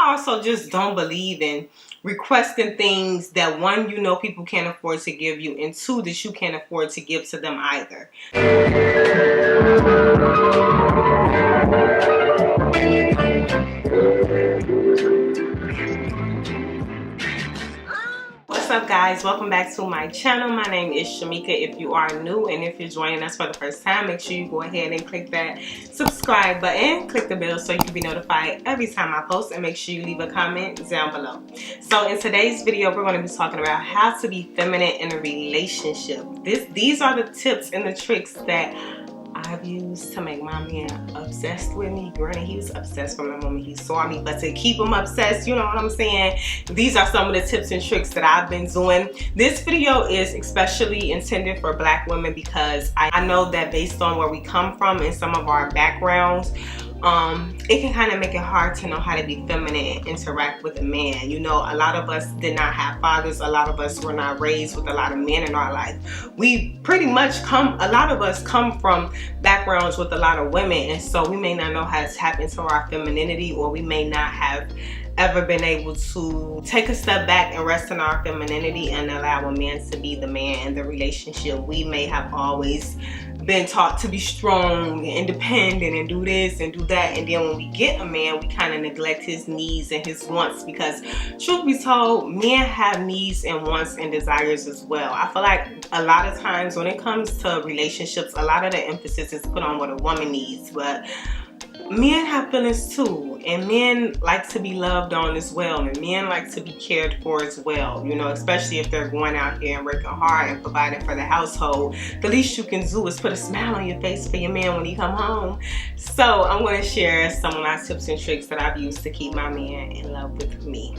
also just don't believe in requesting things that, one, you know people can't afford to give you, and two, that you can't afford to give to them either. What's up, guys? Welcome back to my channel. My name is Shameka if you are new, and if you're joining us for the first time, make sure you go ahead and click that subscribe button, click the bell so you can be notified every time I post, and make sure you leave a comment down below. So in today's video, we're going to be talking about how to be feminine in a relationship. These are the tips and the tricks that I've used to make my man obsessed with me. Granted, he was obsessed from the moment he saw me, but to keep him obsessed, you know what I'm saying? These are some of the tips and tricks that I've been doing. This video is especially intended for Black women because I know that based on where we come from and some of our backgrounds, it can kind of make it hard to know how to be feminine and interact with a man. You know, a lot of us did not have fathers. A lot of us were not raised with a lot of men in our life. We pretty much a lot of us come from backgrounds with a lot of women, and so we may not know how to tap into our femininity, or we may not have ever been able to take a step back and rest in our femininity and allow a man to be the man in the relationship. We may have always been taught to be strong and independent and do this and do that, and then when we get a man, we kind of neglect his needs and his wants, because truth be told, men have needs and wants and desires as well. I feel like a lot of times when it comes to relationships, a lot of the emphasis is put on what a woman needs, but men have feelings too, and men like to be loved on as well, and men like to be cared for as well, you know, especially if they're going out here and working hard and providing for the household. The least you can do is put a smile on your face for your man when he come home. So I'm going to share some of my tips and tricks that I've used to keep my man in love with me.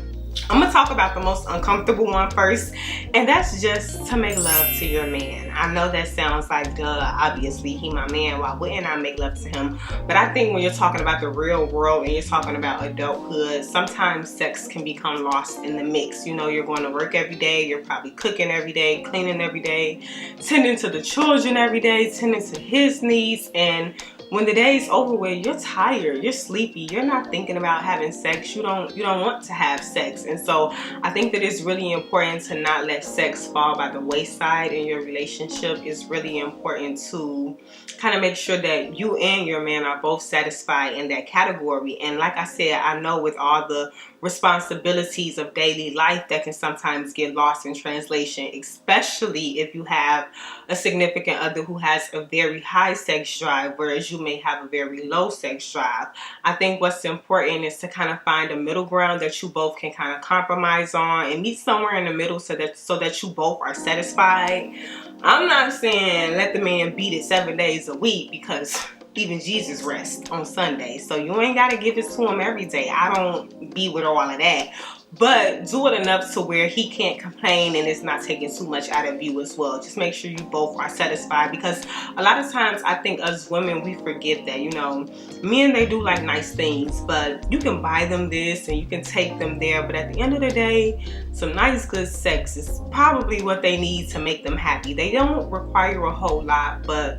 I'm gonna talk about the most uncomfortable one first, and that's just to make love to your man. I know that sounds like, duh, obviously he my man, why wouldn't I make love to him? But I think when you're talking about the real world and you're talking about adulthood, sometimes sex can become lost in the mix. You know, you're going to work every day, you're probably cooking every day, cleaning every day, tending to the children every day, tending to his needs, and when the day's over with, you're tired, you're sleepy, you're not thinking about having sex, you don't want to have sex. And so I think that it's really important to not let sex fall by the wayside in your relationship. It's really important to kind of make sure that you and your man are both satisfied in that category. And like I said, I know with all the responsibilities of daily life that can sometimes get lost in translation, especially if you have a significant other who has a very high sex drive, whereas you may have a very low sex drive. I think what's important is to kind of find a middle ground that you both can kind of compromise on and meet somewhere in the middle so that you both are satisfied. I'm not saying let the man beat it 7 days a week, because even Jesus rests on Sunday, so you ain't got to give it to him every day. I don't be with all of that, but do it enough to where he can't complain and it's not taking too much out of you as well. Just make sure you both are satisfied, because a lot of times I think us women, we forget that, you know, men, they do like nice things, but you can buy them this and you can take them there, but at the end of the day, some nice good sex is probably what they need to make them happy. They don't require a whole lot, but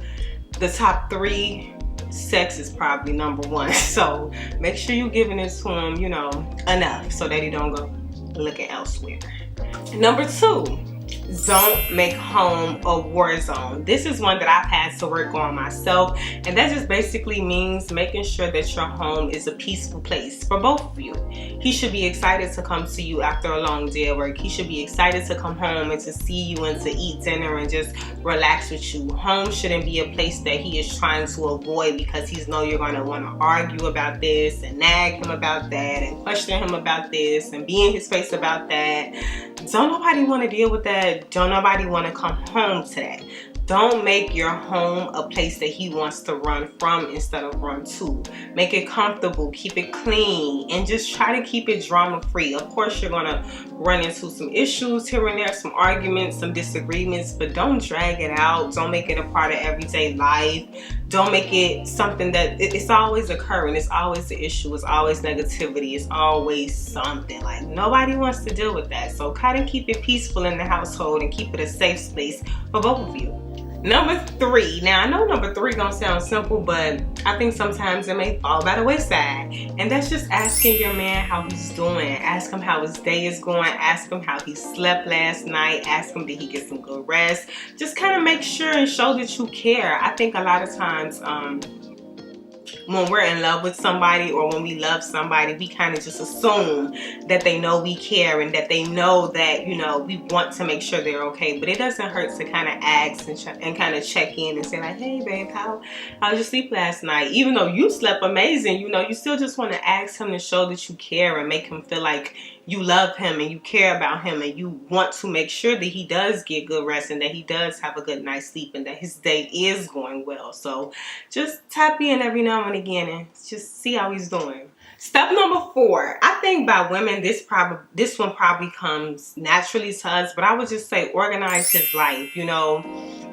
the top three, sex is probably number one. So make sure you're giving it to him, you know, enough so that he don't go looking elsewhere. Number two, don't make home a war zone. This is one that I've had to work on myself, and that just basically means making sure that your home is a peaceful place for both of you. He should be excited to come to you after a long day at work. He should be excited to come home and to see you and to eat dinner and just relax with you. Home shouldn't be a place that he is trying to avoid because he's know you're going to want to argue about this and nag him about that and question him about this and be in his face about that. Don't nobody want to deal with that. Don't nobody want to come home to that. Don't make your home a place that he wants to run from instead of run to. Make it comfortable, keep it clean, and just try to keep it drama free. Of course, you're gonna run into some issues here and there, some arguments, some disagreements, but don't drag it out. Don't make it a part of everyday life. Don't make it something that it's always occurring. It's always the issue. It's always negativity. It's always something. Like, nobody wants to deal with that. So kind of keep it peaceful in the household and keep it a safe space for both of you. Number 3. Now I know number 3 gonna sound simple, but I think sometimes it may fall by the wayside. And that's just asking your man how he's doing. Ask him how his day is going. Ask him how he slept last night. Ask him did he get some good rest. Just kind of make sure and show that you care. I think a lot of times when we're in love with somebody or when we love somebody, we kind of just assume that they know we care and that they know that, you know, we want to make sure they're okay. But it doesn't hurt to kind of ask and kind of check in and say like, hey babe, how'd you sleep last night? Even though you slept amazing, you know, you still just want to ask him to show that you care and make him feel like you love him and you care about him and you want to make sure that he does get good rest and that he does have a good night's sleep and that his day is going well. So just tap in every now and again and just see how he's doing. Step number 4. I think by women, this one probably comes naturally to us, but I would just say organize his life. You know,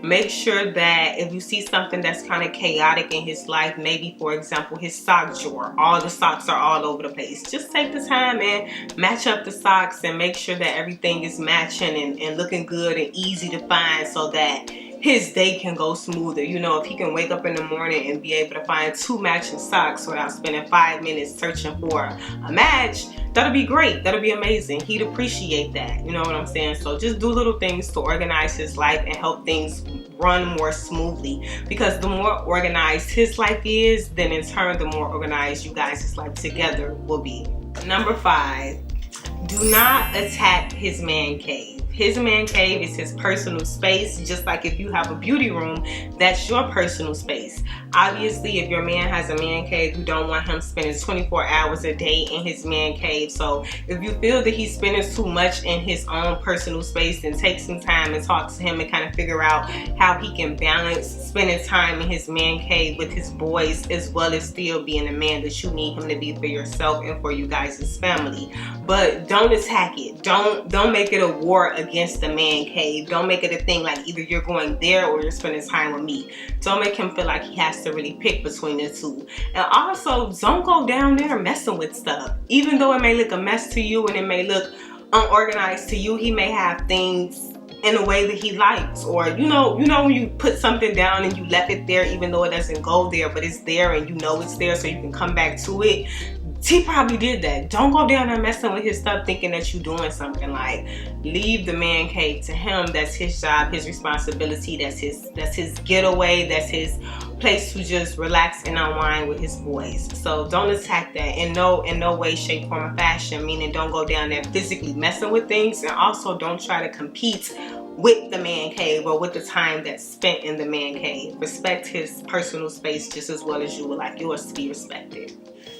make sure that if you see something that's kind of chaotic in his life, maybe for example his sock drawer, all the socks are all over the place, just take the time and match up the socks and make sure that everything is matching and looking good and easy to find so that his day can go smoother. You know, if he can wake up in the morning and be able to find 2 matching socks without spending 5 minutes searching for a match, that'll be great. That'll be amazing. He'd appreciate that. You know what I'm saying? So just do little things to organize his life and help things run more smoothly, because the more organized his life is, then in turn the more organized you guys' life together will be. Number 5, do not attack his man cave. His man cave is his personal space. Just like if you have a beauty room, that's your personal space. Obviously, if your man has a man cave, you don't want him spending 24 hours a day in his man cave. So if you feel that he's spending too much in his own personal space, then take some time and talk to him and kind of figure out how he can balance spending time in his man cave with his boys, as well as still being the man that you need him to be for yourself and for you guys' family. But don't attack it. Don't make it a war against the man cave. Don't make it a thing like either you're going there or you're spending time with me. Don't make him feel like he has to really pick between the two. And also, don't go down there messing with stuff. Even though it may look a mess to you and it may look unorganized to you, he may have things in a way that he likes. Or you know when you put something down and you left it there even though it doesn't go there, but it's there and you know it's there so you can come back to it. He probably did that. Don't go down there messing with his stuff thinking that you're doing something. Like, leave the man cave to him. That's his job, his responsibility. That's his getaway. That's his place to just relax and unwind with his boys. So don't attack that in no way, shape, form, or fashion. Meaning don't go down there physically messing with things, and also don't try to compete with the man cave or with the time that's spent in the man cave. Respect his personal space just as well as you would like yours to be respected.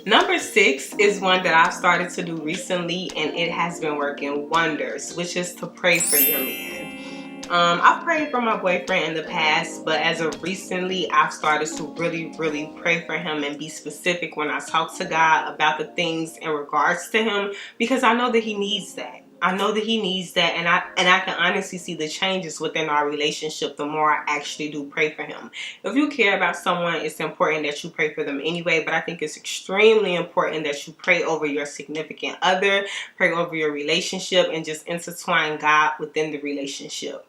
Number 6 is one that I've started to do recently, and it has been working wonders, which is to pray for your man. I've prayed for my boyfriend in the past, but as of recently, I've started to really pray for him and be specific when I talk to God about the things in regards to him, because I know that he needs that. I know that he needs that, and I can honestly see the changes within our relationship the more I actually do pray for him. If you care about someone, it's important that you pray for them anyway, but I think it's extremely important that you pray over your significant other, pray over your relationship, and just intertwine God within the relationship.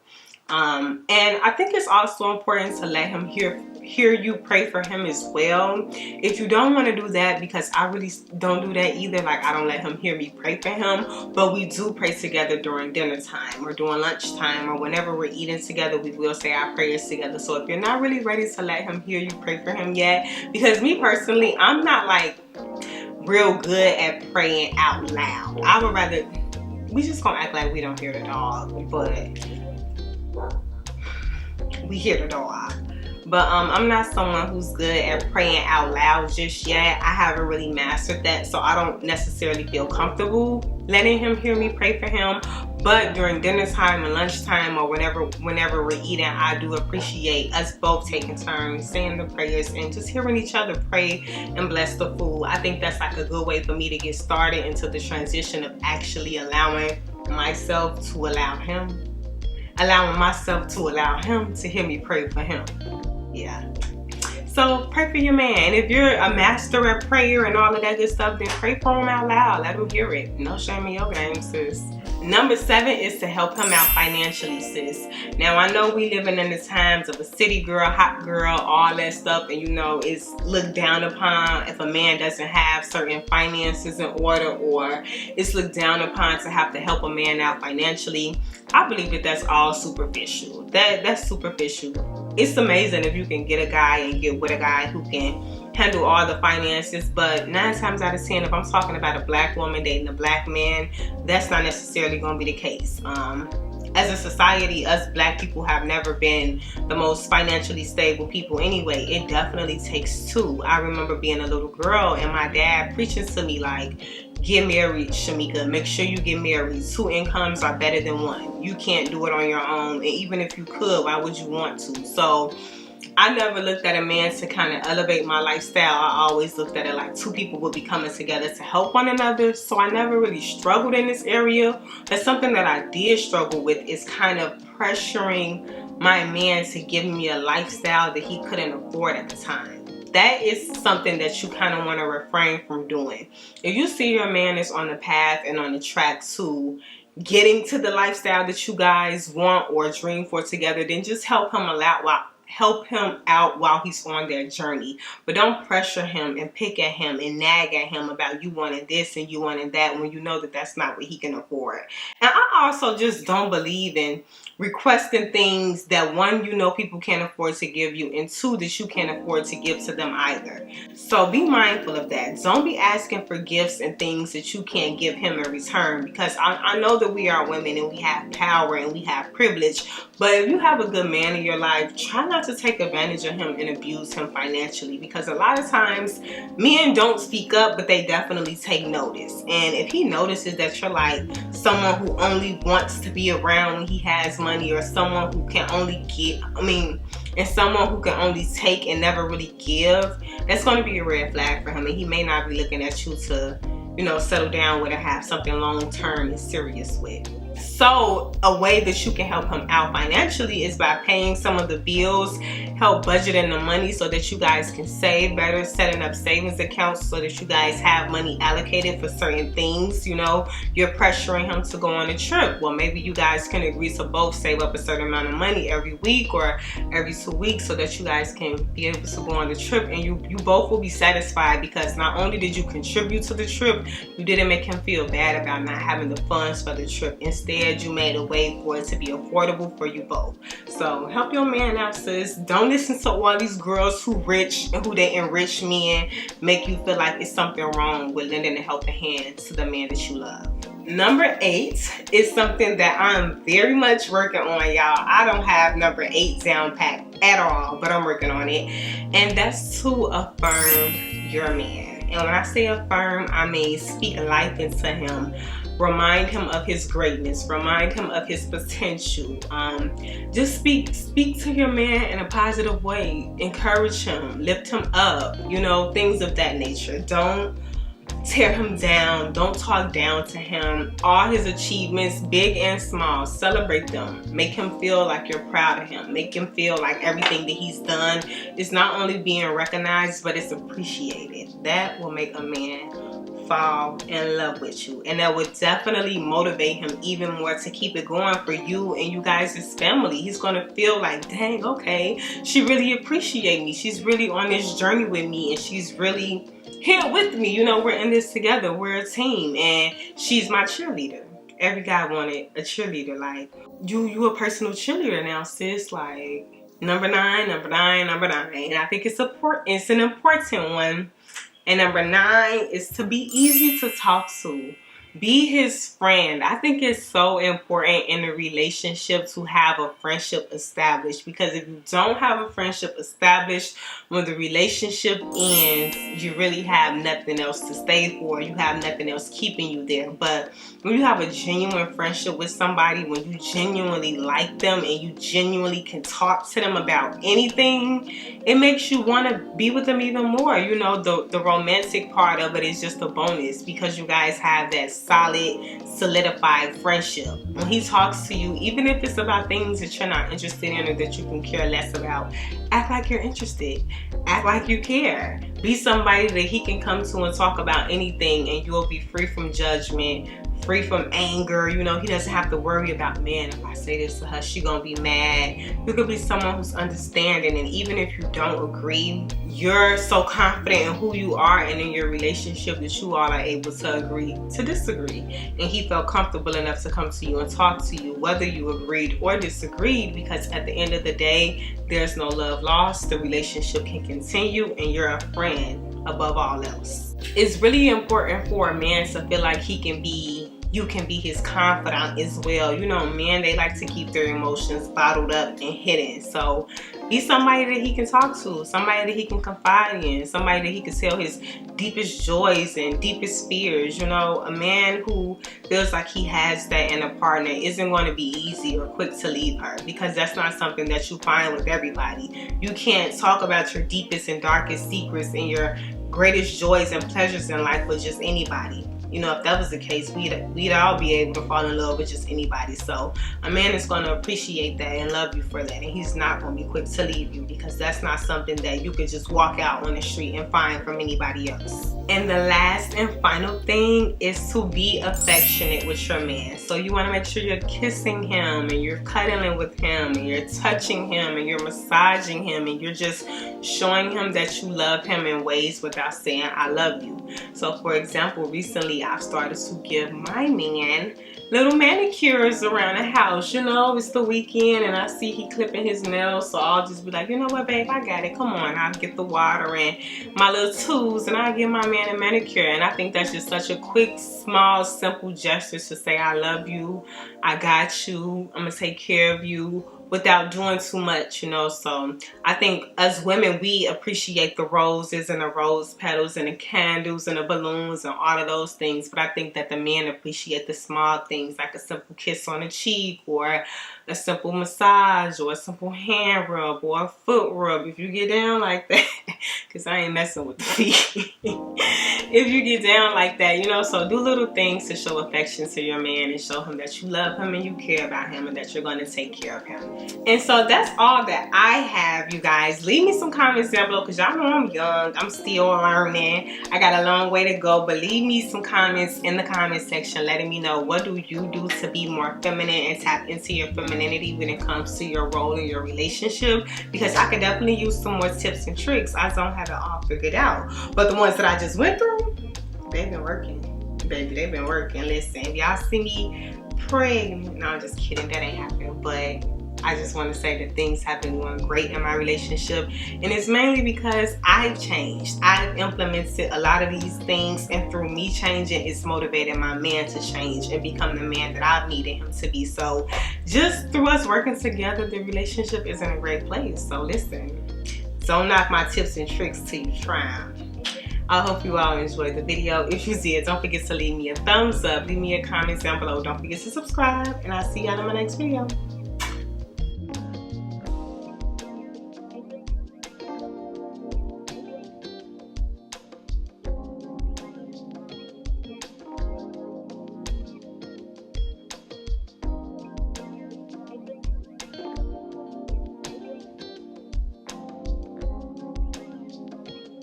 And I think it's also important to let him hear you pray for him as well. If you don't want to do that, because I really don't do that either, like I don't let him hear me pray for him, but we do pray together during dinner time or during lunchtime or whenever we're eating together, we will say our prayers together. So if you're not really ready to let him hear you pray for him yet, because me personally, I'm not like real good at praying out loud. I would rather, we just gonna act like we don't hear the dog, but we hear the dog. But I'm not someone who's good at praying out loud just yet. I haven't really mastered that, so I don't necessarily feel comfortable letting him hear me pray for him. But during dinner time and lunchtime or whenever we're eating, I do appreciate us both taking turns saying the prayers and just hearing each other pray and bless the food. I think that's like a good way for me to get started into the transition of actually allowing myself to allow him to hear me pray for him. Yeah. So So pray for your man. If you're a master at prayer and all of that good stuff, then pray for him out loud. Let him hear it. No shame in your game, sis. Number 7 is to help him out financially, sis. Now, I know we living in the times of a city girl, hot girl, all that stuff, and you know, it's looked down upon if a man doesn't have certain finances in order, or it's looked down upon to have to help a man out financially. I believe that that's all superficial. That's superficial. It's amazing if you can get a guy and get with a guy who can handle all the finances, but 9 times out of 10, if I'm talking about a black woman dating a black man, that's not necessarily going to be the case. As a society, us black people have never been the most financially stable people anyway. It definitely takes two. I remember being a little girl and my dad preaching to me like, get married, Shameka. Make sure you get married. 2 incomes are better than 1. You can't do it on your own. And even if you could, why would you want to? So I never looked at a man to kind of elevate my lifestyle. I always looked at it like 2 people would be coming together to help one another. So I never really struggled in this area. But something that I did struggle with is kind of pressuring my man to give me a lifestyle that he couldn't afford at the time. That is something that you kind of want to refrain from doing. If you see your man is on the path and on the track to getting to the lifestyle that you guys want or dream for together, then just help him out while he's on their journey. But don't pressure him and pick at him and nag at him about you wanting this and you wanting that when you know that that's not what he can afford. And I also just don't believe in requesting things that, 1, you know people can't afford to give you, and 2, that you can't afford to give to them either. So be mindful of that. Don't be asking for gifts and things that you can't give him in return, because I know that we are women and we have power and we have privilege, but if you have a good man in your life, try not to take advantage of him and abuse him financially, because a lot of times men don't speak up, but they definitely take notice. And if he notices that you're like someone who only wants to be around when he has money, or someone who can only and someone who can only take and never really give, that's going to be a red flag for him, and he may not be looking at you to, you know, settle down with or have something long term and serious with. So a way that you can help him out financially is by paying some of the bills, help budgeting the money so that you guys can save better, setting up savings accounts so that you guys have money allocated for certain things. You know, you're pressuring him to go on a trip. Well, maybe you guys can agree to both save up a certain amount of money every week or every 2 weeks so that you guys can be able to go on the trip, and you both will be satisfied, because not only did you contribute to the trip, you didn't make him feel bad about not having the funds for the trip. Instead, you made a way for it to be affordable for you both. So help your man out, sis. Don't listen to all these girls who rich and who they enrich men make you feel like it's something wrong with lending a helping hand to the man that you love. Number 8 is something that I'm very much working on, y'all. I don't have number 8 down pat at all, but I'm working on it. And that's to affirm your man. And when I say affirm, I mean speak life into him. Remind him of his greatness. Remind him of his potential. Just speak to your man in a positive way. Encourage him. Lift him up. You know, things of that nature. Don't tear him down. Don't talk down to him. All his achievements, big and small, celebrate them. Make him feel like you're proud of him. Make him feel like everything that he's done is not only being recognized, but it's appreciated. That will make a man fall in love with you, and that would definitely motivate him even more to keep it going for you and you guys as family. He's gonna feel like, dang, okay, she really appreciates me. She's really on this journey with me, and she's really here with me. You know, we're in this together. We're a team, and she's my cheerleader. Every guy wanted a cheerleader. Like, you a personal cheerleader now, sis. Like, number 9. And I think it's an important one. And number 9 is to be easy to talk to. Be his friend. I think it's so important in a relationship to have a friendship established, because if you don't have a friendship established, when the relationship ends, you really have nothing else to stay for. You have nothing else keeping you there. But when you have a genuine friendship with somebody, when you genuinely like them and you genuinely can talk to them about anything, it makes you want to be with them even more. You know, the romantic part of it is just a bonus, because you guys have that solid, solidified friendship. When he talks to you, even if it's about things that you're not interested in or that you can care less about, act like you're interested. Act like you care. Be somebody that he can come to and talk about anything, and you'll be free from judgment, free from anger. You know, he doesn't have to worry about, man, if I say this to her, she gonna be mad. You could be someone who's understanding, and even if you don't agree, you're so confident in who you are and in your relationship that you all are able to agree to disagree. And he felt comfortable enough to come to you and talk to you, whether you agreed or disagreed, because at the end of the day, there's no love lost. The relationship can continue, and you're a friend above all else. It's really important for a man to feel like you can be his confidant as well. You know, men, they like to keep their emotions bottled up and hidden. So be somebody that he can talk to, somebody that he can confide in, somebody that he can tell his deepest joys and deepest fears. You know, a man who feels like he has that in a partner isn't going to be easy or quick to leave her, because that's not something that you find with everybody. You can't talk about your deepest and darkest secrets and your greatest joys and pleasures in life with just anybody. You know, if that was the case, we'd all be able to fall in love with just anybody. So a man is going to appreciate that and love you for that, and he's not going to be quick to leave you, because that's not something that you could just walk out on the street and find from anybody else. And the last and final thing is to be affectionate with your man. So you want to make sure you're kissing him and you're cuddling with him and you're touching him and you're massaging him and you're just showing him that you love him in ways without saying I love you. So for example, recently I've started to give my man little manicures around the house. You know, it's the weekend and I see he clipping his nails, so I'll just be like, you know what, babe, I got it. Come on, I'll get the water and my little tools and I'll give my man a manicure. And I think that's just such a quick, small, simple gesture to say I love you, I got you, I'm gonna take care of you, without doing too much, you know. So I think as women, we appreciate the roses and the rose petals and the candles and the balloons and all of those things, but I think that the men appreciate the small things, like a simple kiss on the cheek or a simple massage or a simple hand rub or a foot rub, if you get down like that, because I ain't messing with the feet. If you get down like that, you know. So do little things to show affection to your man and show him that you love him and you care about him and that you're going to take care of him. And so that's all that I have, you guys. Leave me some comments down below, because y'all know I'm young, I'm still learning, I got a long way to go. But leave me some comments in the comment section letting me know, what do you do to be more feminine and tap into your femininity when it comes to your role in your relationship? Because I could definitely use some more tips and tricks. I don't have it all figured out, but the ones that I just went through, they've been working, baby. They've been working. Listen, if y'all see me pregnant, no, I'm just kidding, that ain't happening, but I just want to say that things have been going great in my relationship, and it's mainly because I've changed. I've implemented a lot of these things, and through me changing, it's motivated my man to change and become the man that I've needed him to be. So just through us working together, the relationship is in a great place. So listen, don't knock my tips and tricks till you try them. I hope you all enjoyed the video. If you did, don't forget to leave me a thumbs up, leave me a comment down below. Don't forget to subscribe, and I'll see y'all in my next video.